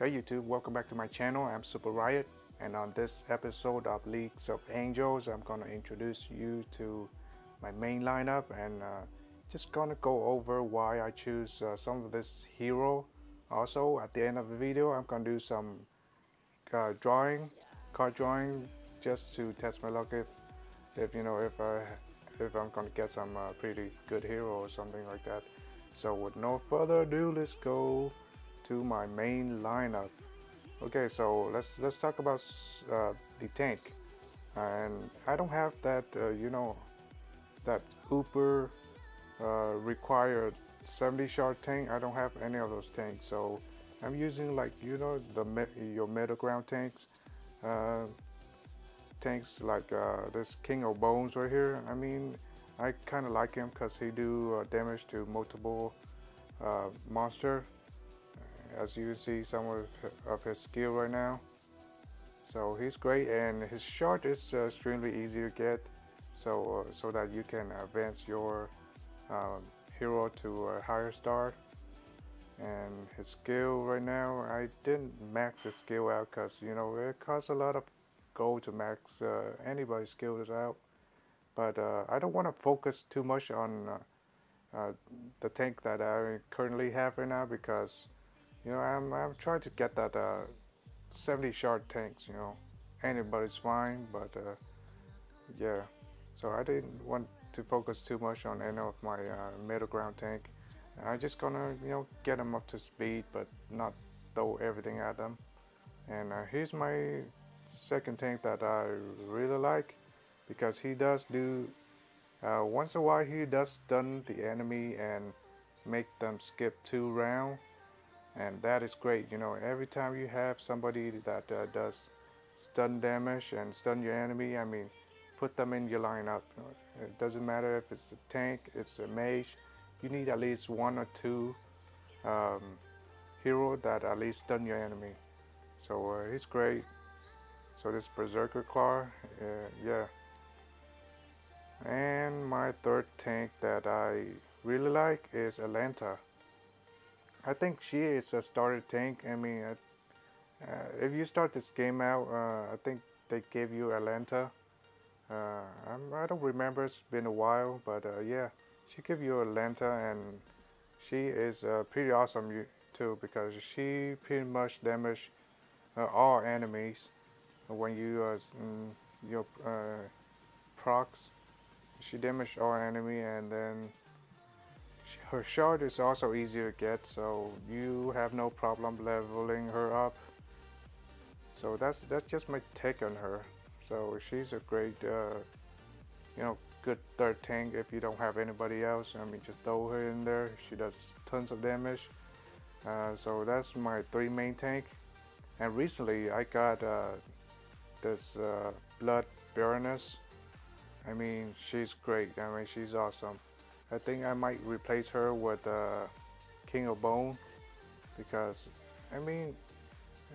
Hey YouTube, welcome back to my channel. I'm Super Riot, and on this episode of Leagues of Angels, I'm gonna introduce you to my main lineup and just gonna go over why I choose some of this hero. Also, at the end of the video, I'm gonna do some card drawing, just to test my luck if you know if I'm gonna get some pretty good hero or something like that. So with no further ado, let's go to my main lineup. Okay, so let's talk about the tank, and I don't have that that Uber required 70 shard tank. I don't have any of those tanks, so I'm using like your middle ground uh, tanks like this King of Bones right here. I mean, I kind of like him because he do damage to multiple monster. As you can see, some of his skill right now. So he's great, and his shard is extremely easy to get, so that you can advance your um, hero to a higher star. And his skill right now, I didn't max his skill out because it costs a lot of gold to max anybody's skills out. But I don't want to focus too much on the tank that I currently have right now because I'm trying to get that 70 shard tanks. Anybody's fine, but yeah. So I didn't want to focus too much on any of my middle ground tank. I just gonna get them up to speed, but not throw everything at them. And here's my second tank that I really like because he does do once in a while he does stun the enemy and make them skip 2 rounds, and that is great. Every time you have somebody that does stun damage and stun your enemy, I mean, put them in your lineup. It doesn't matter if it's a tank, it's a mage. You need at least one or two um, hero that at least stun your enemy. So he's great. So this Berserker Claw, yeah. And my third tank that I really like is Atlanta. I think she is a starter tank. I mean, if you start this game out, I think they gave you Atlanta. I don't remember, it's been a while, but yeah, she gave you Atlanta, and she is pretty awesome too because she pretty much damage all enemies when you your procs. She damaged all enemy, and then her shard is also easier to get, so you have no problem leveling her up. So that's just my take on her. So she's a great, good third tank if you don't have anybody else. I mean, just throw her in there. She does tons of damage. So that's my 3 main tank. And recently I got this Blood Baroness. I mean, she's great. I mean, she's awesome. I think I might replace her with King of Bone because, I mean,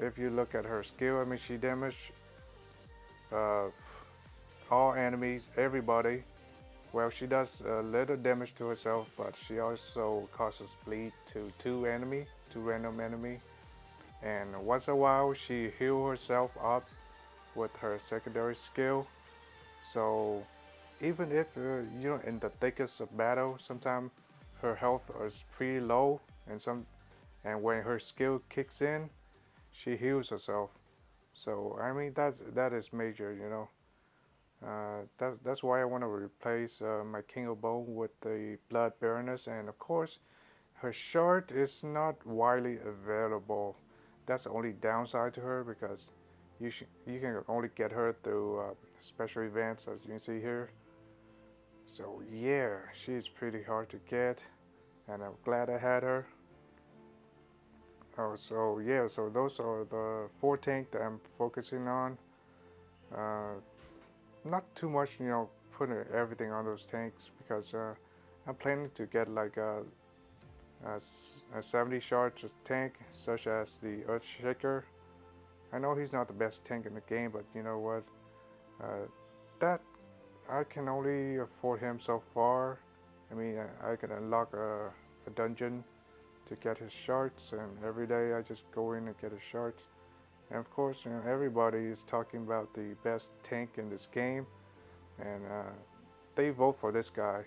if you look at her skill, I mean, she damaged uh, all enemies, everybody. Well, she does a little damage to herself, but she also causes bleed to 2 random enemy. And once in a while, she heals herself up with her secondary skill. So even if you're in the thickest of battle, sometimes her health is pretty low, and when her skill kicks in, she heals herself. So I mean that is major. That's why I want to replace my King of Bone with the Blood Baroness, and of course, her shard is not widely available. That's the only downside to her because you can only get her through special events, as you can see here. So yeah, she's pretty hard to get, and I'm glad I had her. Oh, so yeah, so those are the 4 tanks that I'm focusing on. Uh, Not too much, putting everything on those tanks because I'm planning to get like a 70 shard tank, such as the Earthshaker. I know he's not the best tank in the game, but you know what? That I can only afford him so far. I mean, I can unlock a dungeon to get his shards, and every day I just go in and get his shards. And of course, everybody is talking about the best tank in this game, and they vote for this guy,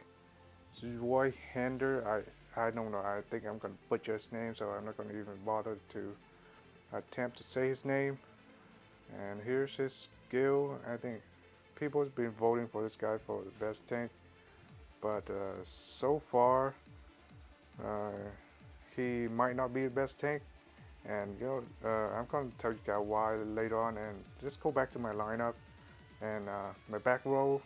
Roy Hander. I don't know. I think I'm gonna butcher his name, so I'm not gonna even bother to attempt to say his name. And here's his skill. I think people's been voting for this guy for the best tank, but so far uh, he might not be the best tank. And I'm gonna tell you guys why later on. And just go back to my lineup and my back row.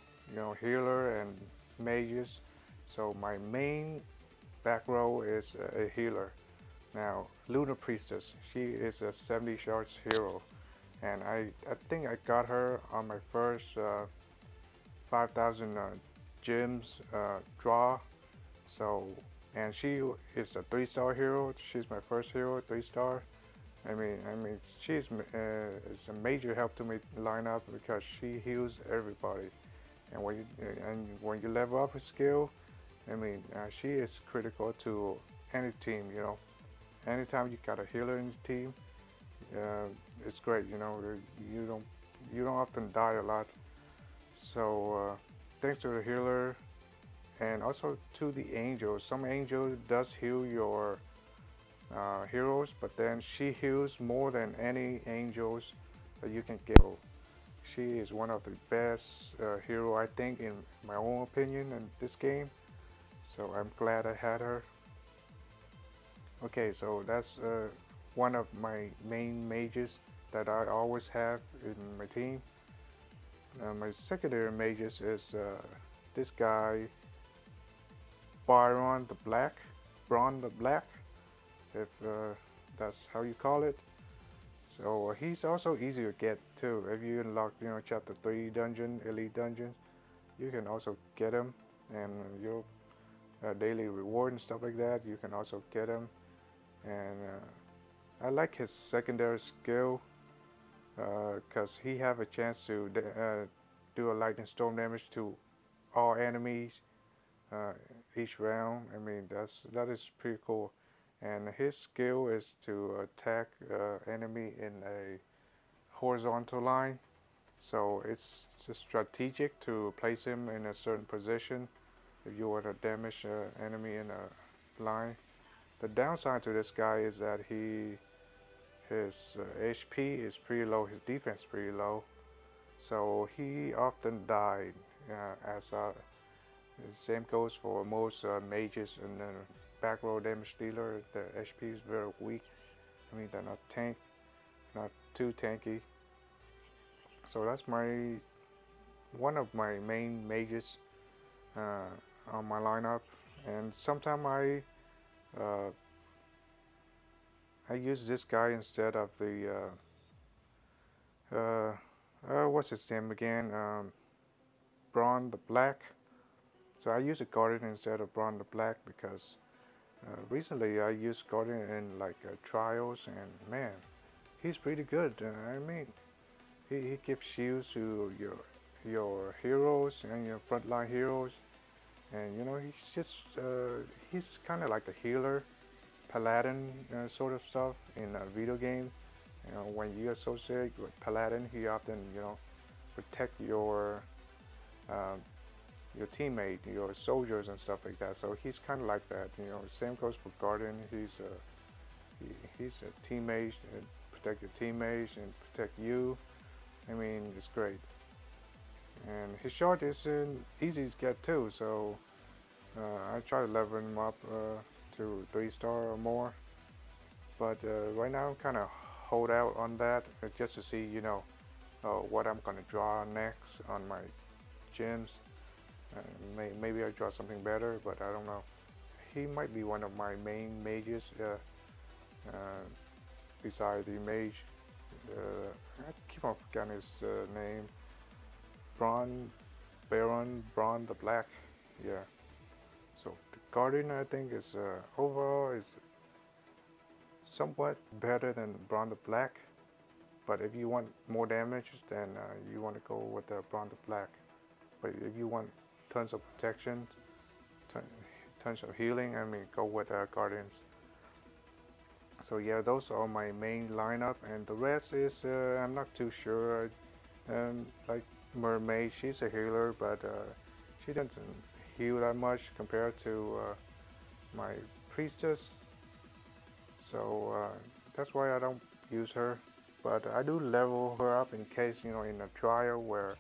Healer and mages. So my main back row is a healer. Now, Lunar Priestess, she is a 70 shards hero, and I think I got her on my first 5,000 gems draw. So, and she is a 3-star hero. She's my first hero, 3-star. She's is a major help to my lineup because she heals everybody, and when you level up her skill, she is critical to any team. Anytime you got a healer in the team, it's great. You don't often die a lot. So thanks to the healer and also to the angels. Some angel does heal your heroes, but then she heals more than any angels that you can get. So she is one of the best hero, I think, in my own opinion, in this game. So I'm glad I had her. Okay, so that's one of my main mages that I always have in my team. My secondary mages is this guy, Byron the Black, Braun the Black, if that's how you call it. So he's also easy to get too. If you unlock, chapter 3 dungeon, elite dungeons, you can also get him, and your daily reward and stuff like that, you can also get him. And I like his secondary skill because he have a chance to do a lightning storm damage to all enemies uh, each round. That is pretty cool. And his skill is to attack enemy in a horizontal line. So it's strategic to place him in a certain position if you want to damage enemy in a line. The downside to this guy is that his HP is pretty low, his defense is pretty low, so he often died. The same goes for most mages and back row damage dealer. The HP is very weak. They're not too tanky. So that's one of my main mages on my lineup, and sometimes uh, I use this guy instead of the what's his name again? Braun the Black. So I use a Guardian instead of Braun the Black because recently I used Guardian in like trials, and man, he's pretty good. He gives shields to your heroes and your frontline heroes, and he's kind of like a healer, paladin sort of stuff in a video game. When you associate with paladin, he often protect uh, your teammate, your soldiers and stuff like that. So he's kind of like that. Same goes for Guardian. He's a teammate and protect your teammates and protect you. It's great. And his shard is easy to get too. So I try to level him up to 3-star or more. But right now I'm kind of hold out on that just to see, what I'm gonna draw next on my gems. Maybe I draw something better, but I don't know. He might be one of my main mages beside the mage. I keep on forgetting his name. Baron Braun the Black. Yeah. So the Guardian, I think, is overall is somewhat better than Braun the Black. But if you want more damage, then you want to go with the Braun the Black. But if you want tons of protection, tons of healing, go with Guardians. So yeah, those are my main lineup, and the rest is I'm not too sure. Like Mermaid, she's a healer, but she doesn't heal that much compared to my priestess. So that's why I don't use her. But I do level her up in case, in a trial where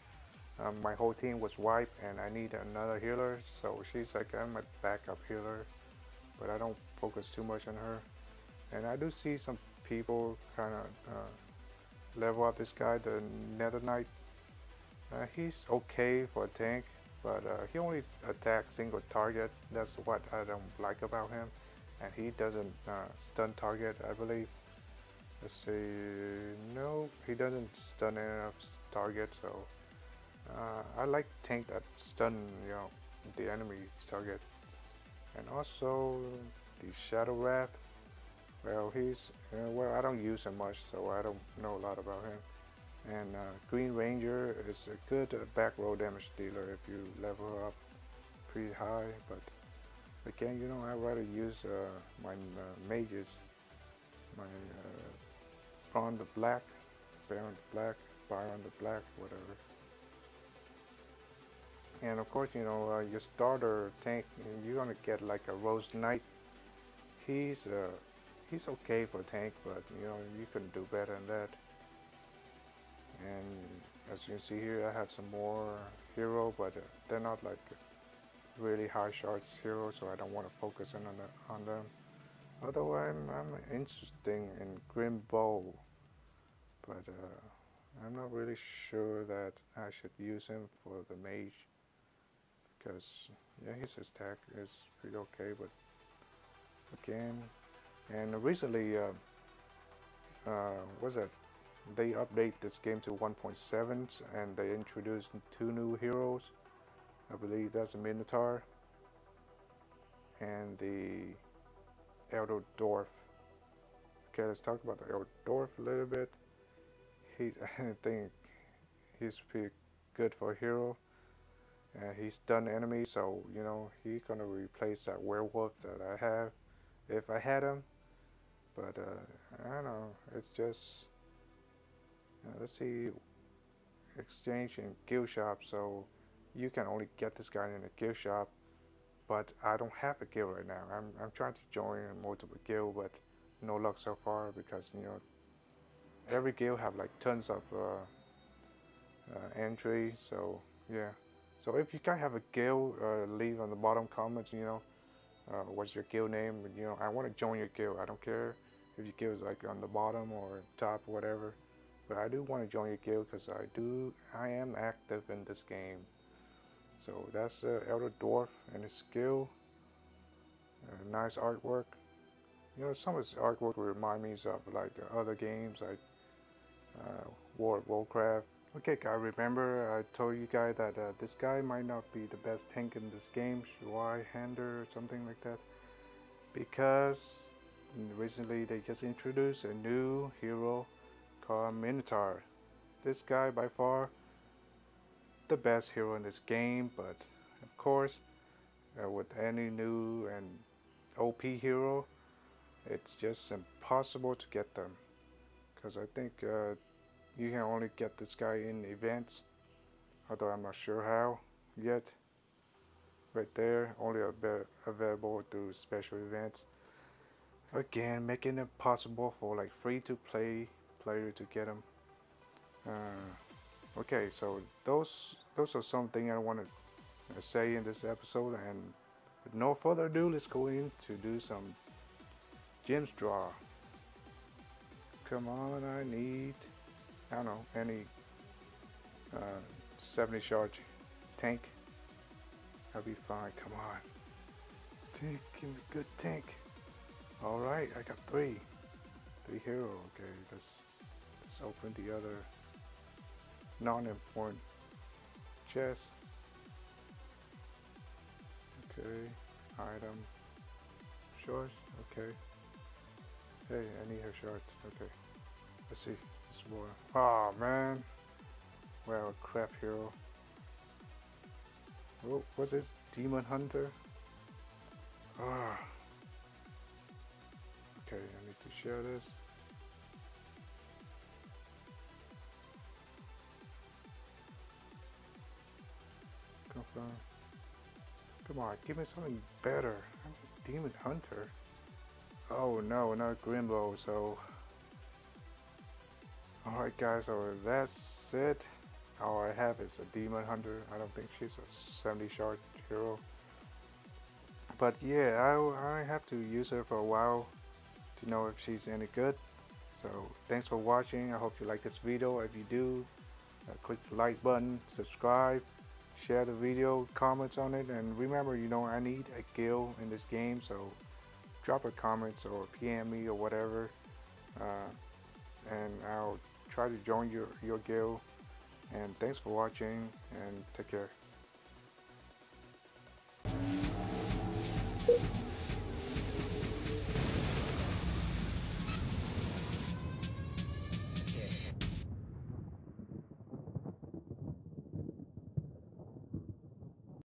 my whole team was wiped and I need another healer. So she's like I'm a backup healer, but I don't focus too much on her. And I do see some people kind of level up this guy, the Nether Knight. He's okay for a tank, but he only attacks single target. That's what I don't like about him. And he doesn't stun target, I believe. Let's see. No, he doesn't stun enough target. So I like tank that stun, the enemy's target. And also the Shadow Wrath. Well, I don't use him much, so I don't know a lot about him. And Green Ranger is a good back row damage dealer if you level her up pretty high. But again, I'd rather use my mages, my on the black, Baron the black, Byron the black, whatever. And of course, your starter tank, you're gonna get like a Rose Knight. He's uh, he's okay for tank, but you can do better than that. And as you can see here, I have some more hero, but they're not like really high shards heroes, so I don't want to focus in on them. Although I'm interested in Grim Bow, but I'm not really sure that I should use him for the mage because yeah, his attack is pretty okay, but again, and recently, what's that? They update this game to 1.7 and they introduced two new heroes. I believe that's a Minotaur and the Elder Dwarf. Okay, let's talk about the Elder Dwarf a little bit. I think he's pretty good for a hero. He's stun enemies, so he's gonna replace that werewolf that I have if I had him. But I don't know. It's just let's see, exchange in guild shop. So you can only get this guy in a guild shop, but I don't have a guild right now. I'm trying to join multiple guild, but no luck so far because every guild have like tons of entry. So yeah. So if you guys have a guild, leave on the bottom comments. What's your guild name? I want to join your guild. I don't care if your guild is like on the bottom or top, whatever. But I do want to join your guild because I am active in this game. So that's Elder Dwarf and his skill. Nice artwork. Some of his artwork remind me of like other games like World of Warcraft. Okay, guys, remember I told you guys that this guy might not be the best tank in this game, Shuai Hander or something like that, because recently they just introduced a new hero called Minotaur. This guy by far the best hero in this game, but of course, with any new and OP hero, it's just impossible to get them. Because I think you can only get this guy in events, although I'm not sure how yet. Right there, only available through special events. Again, making it possible for like free to play player to get them. Okay, so those are something I want to say in this episode, and with no further ado, let's go in to do some gems draw. Come on, I need, I don't know, any 70 charge tank. I'll be fine. Come on, tank, give me a good tank. All right, I got three hero. Okay, let's open the other non-important chest. Okay, item, shorts. Okay. Hey, I need her shorts. Okay. Let's see. This boy. Oh man. Well, crap hero. Oh, what's this? Demon Hunter? Ah. Okay, I need to share this. Confirm. Come on, give me something better. I'm a demon hunter. Oh no, not Grimlow. So, alright guys, so that's it. All I have is a demon hunter. I don't think she's a 70 shard hero. But yeah, I have to use her for a while to know if she's any good. So thanks for watching. I hope you like this video. If you do, click the like button, subscribe, share the video, comments on it, and remember, I need a guild in this game, so drop a comment or PM me or whatever, and I'll try to join your guild. And thanks for watching, and take care.